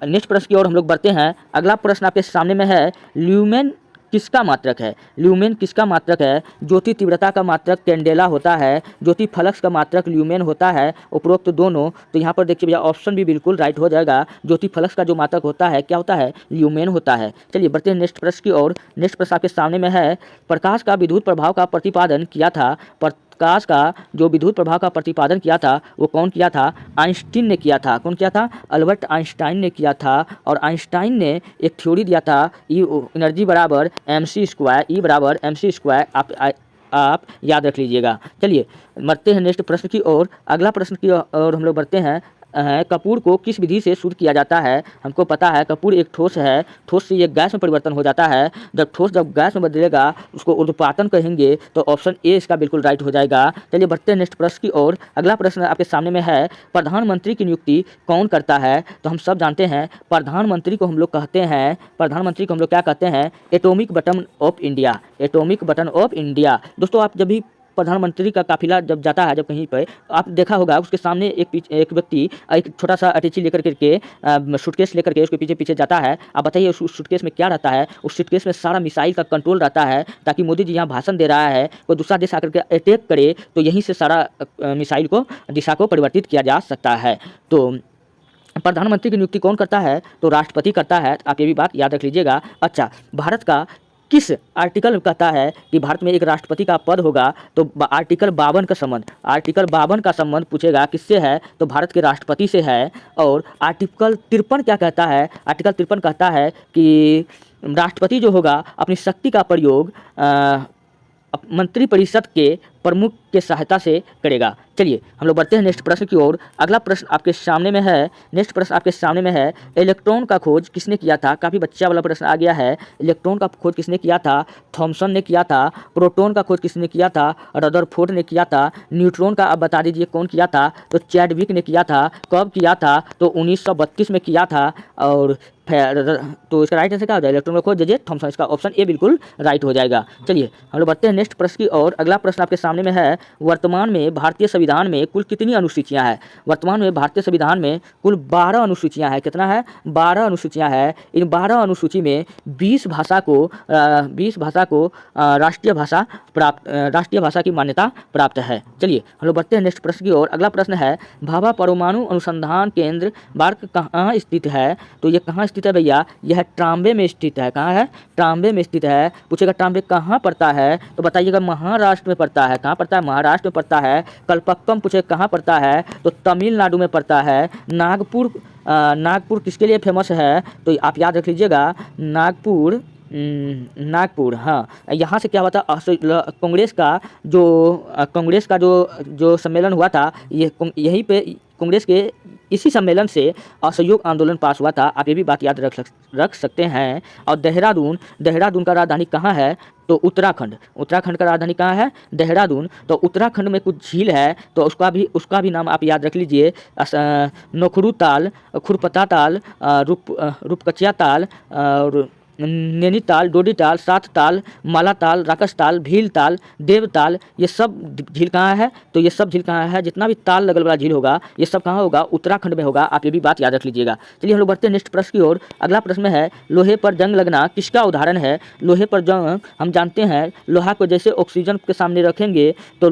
नेक्स्ट प्रश्न की ओर हम लोग बढ़ते हैं। अगला प्रश्न आपके सामने में है, ल्यूमेन किसका मात्रक है। ल्यूमेन किसका मात्रक है, ज्योति तीव्रता का मात्रक कैंडेला होता है, ज्योति फ्लक्स का मात्रक ल्यूमेन होता है, उपरोक्त दोनों। तो यहाँ पर देखिए भैया ऑप्शन भी बिल्कुल राइट हो जाएगा, ज्योति फ्लक्स का जो मात्रक होता है क्या होता है, ल्यूमेन होता है। चलिए बढ़ते हैं नेक्स्ट प्रश्न की ओर। नेक्स्ट प्रश्न आपके सामने में है, प्रकाश का विद्युत प्रभाव का प्रतिपादन किया था। प्रकाश का जो विद्युत प्रभाव का प्रतिपादन किया था वो कौन किया था, आइंस्टीन ने किया था। कौन किया था, अल्बर्ट आइंस्टाइन ने किया था। और आइंस्टाइन ने एक थ्योरी दिया था, ई एनर्जी बराबर mc स्क्वायर, ई बराबर mc स्क्वायर, आप याद रख लीजिएगा। चलिए बढ़ते हैं नेक्स्ट प्रश्न की ओर। अगला प्रश्न की ओर हम लोग बढ़ते हैं। कपूर को किस विधि से शुद्ध किया जाता है। हमको पता है कपूर एक ठोस है, ठोस से ये गैस में परिवर्तन हो जाता है। जब गैस में बदलेगा उसको ऊर्ध्वपातन कहेंगे। तो ऑप्शन ए इसका बिल्कुल राइट हो जाएगा। चलिए बढ़ते हैं नेक्स्ट प्रश्न की ओर। अगला प्रश्न आपके सामने में है, प्रधानमंत्री की नियुक्ति कौन करता है। तो हम सब जानते हैं प्रधानमंत्री को हम लोग कहते हैं, प्रधानमंत्री को हम लोग क्या कहते हैं, atomic button of India. Atomic button of India. दोस्तों आप जब भी प्रधानमंत्री का काफिला जब जाता है, जब कहीं पर आप देखा होगा उसके सामने एक व्यक्ति एक छोटा सा अटैची लेकर के सूटकेस लेकर के उसके पीछे पीछे जाता है। आप बताइए उस सूटकेस में क्या रहता है, उस सूटकेस में सारा मिसाइल का कंट्रोल रहता है, ताकि मोदी जी यहाँ भाषण दे रहा है, कोई दूसरा देश आकर के अटैक करे तो यहीं से सारा मिसाइल को दिशा को परिवर्तित किया जा सकता है। तो प्रधानमंत्री की नियुक्ति कौन करता है, तो राष्ट्रपति करता है, आप ये भी बात याद रख लीजिएगा। अच्छा, भारत का किस आर्टिकल कहता है कि भारत में एक राष्ट्रपति का पद होगा, तो आर्टिकल 52 का संबंध, आर्टिकल 52 का संबंध पूछेगा किससे है, तो भारत के राष्ट्रपति से है। और आर्टिकल 53 क्या कहता है, आर्टिकल 53 कहता है कि राष्ट्रपति जो होगा अपनी शक्ति का प्रयोग मंत्रिपरिषद के प्रमुख के सहायता से करेगा। चलिए हम लोग बढ़ते हैं नेक्स्ट प्रश्न की ओर। अगला प्रश्न आपके सामने में है, नेक्स्ट प्रश्न आपके सामने में है, इलेक्ट्रॉन का खोज किसने किया था। काफ़ी बच्चा वाला प्रश्न आ गया है। इलेक्ट्रॉन का खोज किसने किया था, थॉमसन ने किया था। प्रोटॉन का खोज किसने किया था, रदरफोर्ड ने किया था। न्यूट्रॉन का आप बता दीजिए कौन किया था, तो चैडविक ने किया था। कब किया था, तो 1932 में किया था। और तो इसका राइट आंसर क्या हो जाएगा, इलेक्ट्रॉन का खोज जे थॉमसन, इसका ऑप्शन ए बिल्कुल राइट हो जाएगा। चलिए हम लोग बढ़ते हैं नेक्स्ट प्रश्न की ओर। अगला प्रश्न आपके सामने में है, वर्तमान में भारतीय संविधान में कुल कितनी अनुसूचियां हैं। वर्तमान में भारतीय संविधान में कुल 12 अनुसूचियां हैं। कितना है, 12 अनुसूचियां हैं। इन 12 अनुसूची में 20 भाषा को राष्ट्रीय भाषा की मान्यता प्राप्त है। चलिए हम लोग बढ़ते हैं नेक्स्ट प्रश्न की ओर। अगला प्रश्न है, भाभा परमाणु अनुसंधान केंद्र भारत कहाँ स्थित है। तो ये कहाँ स्थित है भैया, यह ट्राम्बे में स्थित है। कहाँ है, ट्राम्बे में स्थित है। पूछेगा ट्राम्बे कहाँ पड़ता है, तो बताइएगा महाराष्ट्र में पड़ता है। कहाँ पड़ता है, महाराष्ट्र में पड़ता है। कलपक्कम पूछे कहाँ पड़ता है, तो तमिलनाडु में पड़ता है। नागपुर किसके लिए फेमस है, तो आप याद रख लीजिएगा, नागपुर। हाँ, यहाँ से क्या हुआ था, कांग्रेस का जो सम्मेलन हुआ था, यहीं पे कांग्रेस के इसी सम्मेलन से असहयोग आंदोलन पास हुआ था। आप ये भी बात याद रख सकते हैं। और देहरादून का राजधानी कहाँ है, तो उत्तराखंड का राजधानी कहाँ है, देहरादून। तो उत्तराखंड में कुछ झील है, तो उसका भी नाम आप याद रख लीजिए। नोखरू ताल, खुरपता ताल, रूपकचिया ताल, और नैनीताल, डोडीताल, सातताल, मालाताल, राकसताल, भीलताल, देवताल, ये सब झील कहाँ है, तो ये सब झील कहाँ है, जितना भी ताल लगल वाला झील होगा ये सब कहाँ होगा, उत्तराखंड में होगा। आप ये भी बात याद रख लीजिएगा। चलिए हम लोग बढ़ते हैं नेक्स्ट प्रश्न की ओर। अगला प्रश्न है, लोहे पर जंग लगना किसका उदाहरण है। लोहे पर जंग, हम जानते हैं लोहा को जैसे ऑक्सीजन के सामने रखेंगे तो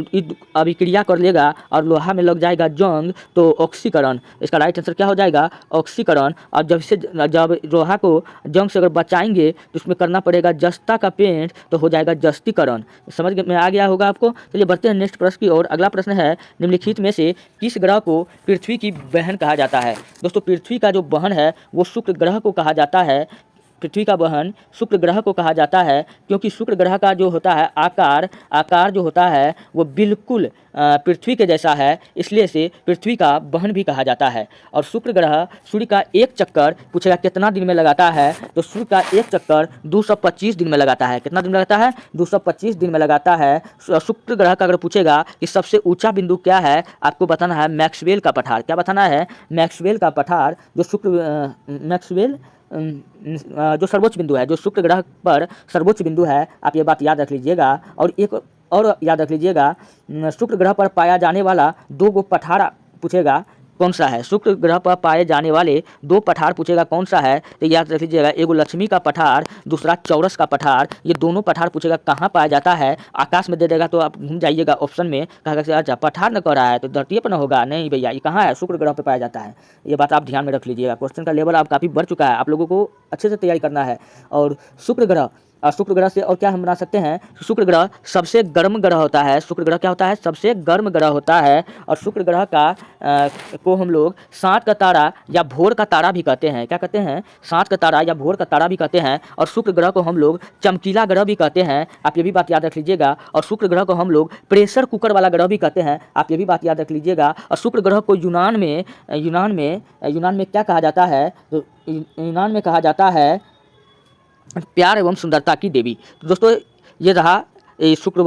अभिक्रिया कर लेगा और लोहा में लग जाएगा जंग, तो ऑक्सीकरण। इसका राइट आंसर क्या हो जाएगा, ऑक्सीकरण। और जब लोहा को जंग से अगर बचाएंगे तो उसमें करना पड़ेगा जस्ता का पेंट, तो हो जाएगा जस्तीकरण। समझ में आ गया होगा आपको। चलिए बढ़ते हैं नेक्स्ट प्रश्न की ओर। अगला प्रश्न है, निम्नलिखित में से किस ग्रह को पृथ्वी की बहन कहा जाता है। दोस्तों, पृथ्वी का जो बहन है वो शुक्र ग्रह को कहा जाता है। पृथ्वी का बहन शुक्र ग्रह को कहा जाता है, क्योंकि शुक्र ग्रह का जो होता है आकार जो होता है वो बिल्कुल पृथ्वी के जैसा है, इसलिए से पृथ्वी का बहन भी कहा जाता है। और शुक्र ग्रह सूर्य का एक चक्कर पूछेगा कितना दिन में लगाता है, तो सूर्य का एक चक्कर 225 दिन में लगाता है। कितना दिन में लगाता है, 225 दिन में लगाता है। शुक्र ग्रह का अगर पूछेगा कि सबसे ऊंचा बिंदु क्या है, आपको बताना है मैक्सवेल का पठार। क्या बताना है, मैक्सवेल का पठार। जो सर्वोच्च बिंदु है, जो शुक्र ग्रह पर सर्वोच्च बिंदु है, आप ये बात याद रख लीजिएगा। और एक और याद रख लीजिएगा, शुक्र ग्रह पर पाया जाने वाला 2 गो पठार पूछेगा कौन सा है। शुक्र ग्रह पर पाए जाने वाले 2 पठार पूछेगा कौन सा है, तो याद रख लीजिएगा, एगो लक्ष्मी का पठार, दूसरा चौरस का पठार। ये दोनों पठार पूछेगा कहाँ पाया जाता है। आकाश में दे देगा तो आप घूम जाइएगा ऑप्शन में, कहा अच्छा पठार न कर रहा है तो धरती पर न होगा, नहीं भैया, ये कहाँ है, शुक्र ग्रह पर पाया जाता है। ये बात आप ध्यान में रख लीजिएगा। क्वेश्चन का लेवल आप काफ़ी बढ़ चुका है, आप लोगों को अच्छे से तैयारी करना है। और शुक्र ग्रह से और क्या हम बना सकते हैं, शुक्र ग्रह सबसे गर्म ग्रह होता है। शुक्र ग्रह क्या होता है, सबसे गर्म ग्रह होता है। और शुक्र ग्रह को हम लोग सांत का तारा या भोर का तारा भी कहते हैं। क्या कहते हैं, सांत का तारा या भोर का तारा भी कहते हैं। और शुक्र ग्रह को हम लोग चमकीला ग्रह भी कहते हैं। आप ये भी बात याद रख लीजिएगा। और शुक्र ग्रह को हम लोग प्रेशर कुकर वाला ग्रह भी कहते हैं। आप ये भी बात याद रख लीजिएगा। और शुक्र ग्रह को यूनान में क्या कहा जाता है, तो यूनान में कहा जाता है प्यार एवं सुंदरता की देवी। तो दोस्तों, ये रहा शुक्र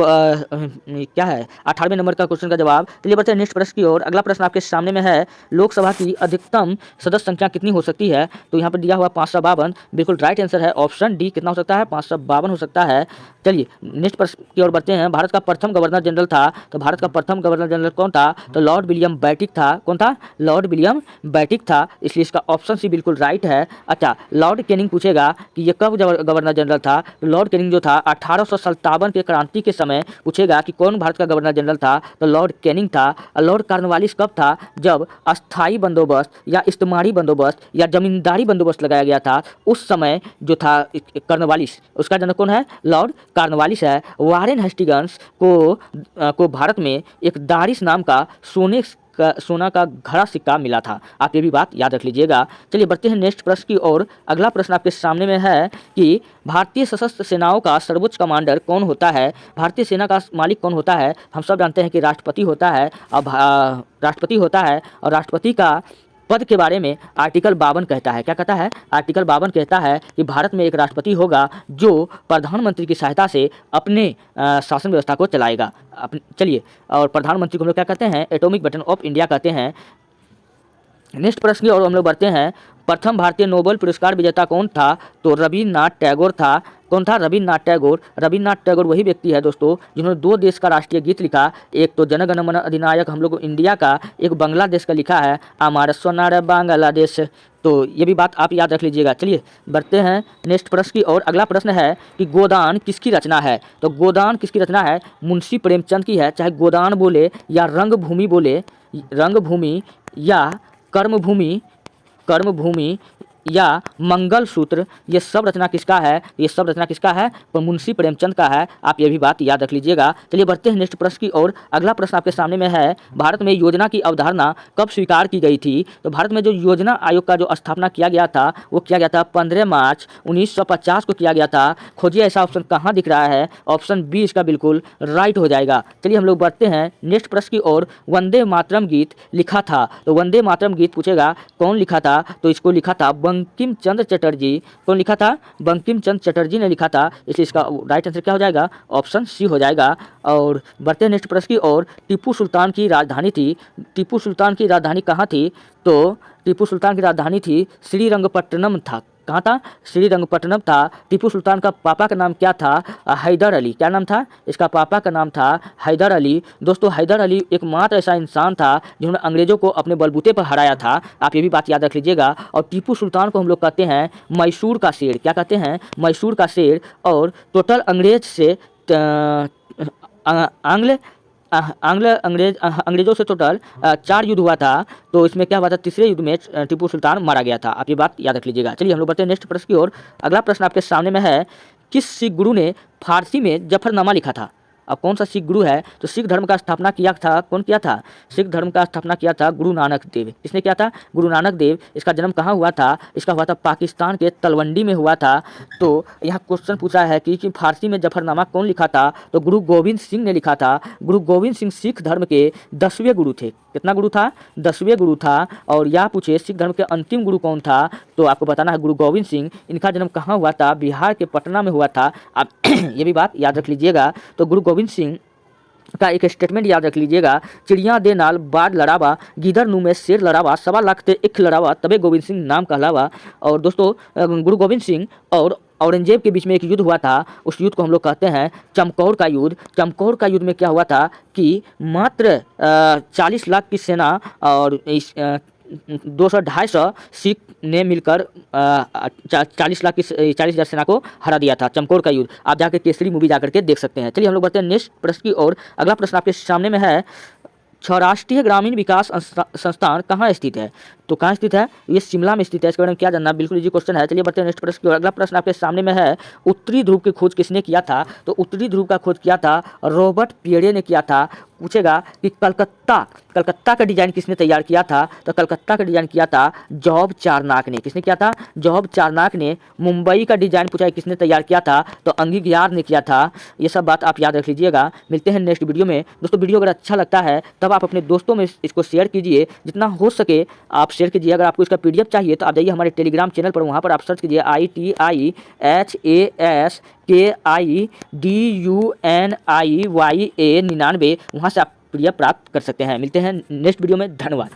क्या है 18वें नंबर का क्वेश्चन का जवाब। चलिए बढ़ते हैं नेक्स्ट प्रश्न की ओर। अगला प्रश्न आपके सामने में है, लोकसभा की अधिकतम सदस्य संख्या कितनी हो सकती है। तो यहाँ पर दिया हुआ 552, बिल्कुल राइट आंसर है ऑप्शन डी। कितना हो सकता है, 552 हो सकता है। चलिए नेक्स्ट प्रश्न की ओर बढ़ते हैं। भारत का प्रथम गवर्नर जनरल था, तो भारत का प्रथम गवर्नर जनरल कौन था, तो लॉर्ड विलियम बेटिक था। कौन था, लॉर्ड विलियम बेटिक था, इसलिए इसका ऑप्शन सी बिल्कुल राइट है। अच्छा, लॉर्ड कैनिंग पूछेगा कि ये कब गवर्नर जनरल था, तो लॉर्ड कैनिंग जो था 1857 के क्रांति के समय पूछेगा कि कौन भारत का गवर्नर जनरल था, तो लॉर्ड कैनिंग था। और लॉर्ड कॉर्नवालिस कब था, जब अस्थाई बंदोबस्त या इस्तेमारी बंदोबस्त या जमींदारी बंदोबस्त लगाया गया था, उस समय जो था कॉर्नवालिस, उसका जनक कौन है, लॉर्ड कॉर्नवालिस है। वारेन हेस्टिंग्स को भारत में एक दारिस नाम का सोना का घड़ा सिक्का मिला था। आप ये भी बात याद रख लीजिएगा। चलिए बढ़ते हैं नेक्स्ट प्रश्न की ओर। अगला प्रश्न आपके सामने में है कि भारतीय सशस्त्र सेनाओं का सर्वोच्च कमांडर कौन होता है। भारतीय सेना का मालिक कौन होता है, हम सब जानते हैं कि राष्ट्रपति होता है। और राष्ट्रपति का पद के बारे में आर्टिकल 52 कहता है। क्या कहता है, आर्टिकल 52 कहता है कि भारत में एक राष्ट्रपति होगा जो प्रधानमंत्री की सहायता से अपने शासन व्यवस्था को चलाएगा। चलिए, और प्रधानमंत्री को हम लोग क्या कहते हैं, एटॉमिक बटन ऑफ इंडिया कहते हैं। नेक्स्ट प्रश्न की ओर हम लोग बढ़ते हैं। प्रथम भारतीय नोबेल पुरस्कार विजेता कौन था, तो रविन्द्रनाथ टैगोर था। कौन था, रविन्द्रनाथ टैगोर। रविन्द्रनाथ टैगोर वही व्यक्ति है दोस्तों जिन्होंने 2 देश का राष्ट्रीय गीत लिखा, एक तो जन गण मन अधिनायक हम लोग इंडिया का, एक बांग्लादेश का लिखा है आमार सोनार बांग्लादेश। तो ये भी बात आप याद रख लीजिएगा। चलिए बढ़ते हैं नेक्स्ट प्रश्न की और। अगला प्रश्न है कि गोदान किसकी रचना है, तो गोदान किसकी रचना है, मुंशी प्रेमचंद की है। चाहे गोदान बोले या रंगभूमि बोले, रंगभूमि या कर्मभूमि या मंगलसूत्र, ये सब रचना किसका है? ये सब रचना किसका है? मुंशी प्रेमचंद का है। आप ये भी बात याद रख लीजिएगा। चलिए बढ़ते हैं नेक्स्ट प्रश्न की ओर। अगला प्रश्न आपके सामने में है, भारत में योजना की अवधारणा कब स्वीकार की गई थी? तो भारत में जो योजना आयोग का जो स्थापना किया गया था वो किया गया था 15 मार्च 1950 को किया गया था। खोजिए ऐसा ऑप्शन कहाँ दिख रहा है? ऑप्शन बी इसका बिल्कुल राइट हो जाएगा। चलिए हम लोग बढ़ते हैं नेक्स्ट प्रश्न की ओर। वंदे मातरम गीत लिखा था, तो वंदे मातरम गीत पूछेगा कौन लिखा था? तो इसको लिखा था बंकिम चंद्र चटर्जी। कौन लिखा था? बंकिम चंद्र चटर्जी ने लिखा था। इसलिए इसका राइट आंसर क्या हो जाएगा? ऑप्शन सी हो जाएगा। और बढ़ते हैं नेक्स्ट प्रश्न की ओर। टीपू सुल्तान की राजधानी थी, टीपू सुल्तान की राजधानी कहाँ थी? तो टीपू सुल्तान की राजधानी थी श्रीरंगपट्टनम था। कहाँ था? श्रीरंगपट्टनम था। टीपू सुल्तान का पापा का नाम क्या था? हैदर अली। क्या नाम था? इसका पापा का नाम था हैदर अली। दोस्तों हैदर अली एकमात्र ऐसा इंसान था जिन्होंने अंग्रेजों को अपने बलबूते पर हराया था। आप ये भी बात याद रख लीजिएगा। और टीपू सुल्तान को हम लोग कहते हैं मैसूर का शेर। क्या कहते हैं? मैसूर का शेर। और टोटल अंग्रेज से अंग्रेजों से टोटल 4 युद्ध हुआ था। तो इसमें क्या हुआ था? तीसरे युद्ध में टीपू सुल्तान मारा गया था। आप ये बात याद रख लीजिएगा। चलिए हम लोग बढ़ते हैं नेक्स्ट प्रश्न की ओर। अगला प्रश्न आपके सामने में है, किस सिख गुरु ने फारसी में जफरनामा लिखा था? अब कौन सा सिख गुरु है? तो सिख धर्म का स्थापना किया था, कौन किया था? सिख धर्म का स्थापना किया था गुरु नानक देव। किसने किया था? गुरु नानक देव। इसका जन्म कहाँ हुआ था? इसका हुआ था पाकिस्तान के तलवंडी में हुआ था। तो यहाँ क्वेश्चन पूछा है कि फारसी में जफरनामा कौन लिखा था? तो गुरु गोविंद सिंह ने लिखा था। गुरु गोविंद सिंह सिख धर्म के 10वें गुरु थे। कितना गुरु था? 10वें गुरु था। और यह पूछे सिख धर्म के अंतिम गुरु कौन था? तो आपको बताना है गुरु गोविंद सिंह। इनका जन्म कहाँ हुआ था? बिहार के पटना में हुआ था। आप ये भी बात याद रख लीजिएगा। तो गुरु गोविंद सिंह का एक स्टेटमेंट याद रख लीजिएगा, चिड़िया दे नाल बाढ़ लड़ावा, गिदर नु में शेर लड़ावा, 1.25 लाख ते इख लड़ावा, तबे गोविंद सिंह नाम कहलावा। और दोस्तों गुरु गोविंद सिंह और औरंगजेब के बीच में एक युद्ध हुआ था। उस युद्ध को हम लोग कहते हैं चमकौर का युद्ध। चमकौर का युद्ध में क्या हुआ था कि मात्र 40 लाख की सेना और 200-250 सिख ने मिलकर 40,00,000 सेना को हरा दिया था। चमकौर का युद्ध आप जाकर केसरी मूवी जाकर के देख सकते हैं। चलिए हम लोग बढ़ते हैं नेक्स्ट प्रश्न की ओर। अगला प्रश्न आपके सामने में है, राष्ट्रीय ग्रामीण विकास संस्थान कहाँ स्थित है? तो कहाँ स्थित है? ये शिमला में स्थित है। इसके बारे में क्या जानना? बिल्कुल इजी क्वेश्चन है। चलिए बढ़ते हैं नेक्स्ट प्रश्न की ओर। अगला प्रश्न आपके सामने में है, उत्तरी ध्रुव की खोज किसने किया था? तो उत्तरी ध्रुव का खोज किया था रॉबर्ट पियरे ने किया था। पूछेगा कि कलकत्ता का डिजाइन किसने तैयार किया था? तो कलकत्ता का डिजाइन किया था जॉब चारनाक ने। किसने किया था? जॉब चारनाक ने। मुंबई का डिजाइन पूछा है किसने तैयार किया था? तो अंगिग्यार ने किया था। ये सब बात आप याद रख लीजिएगा। मिलते हैं नेक्स्ट वीडियो में। दोस्तों वीडियो अगर अच्छा लगता है तब आप अपने दोस्तों में इसको शेयर कीजिए, जितना हो सके आप शेयर कीजिए। अगर आपको इसका PDF चाहिए तो आप जाइए हमारे टेलीग्राम चैनल पर, वहाँ पर आप सर्च कीजिए ITIHASKIDUNIYA 99। वहाँ से आप PDF प्राप्त कर सकते हैं। मिलते हैं नेक्स्ट वीडियो में। धन्यवाद।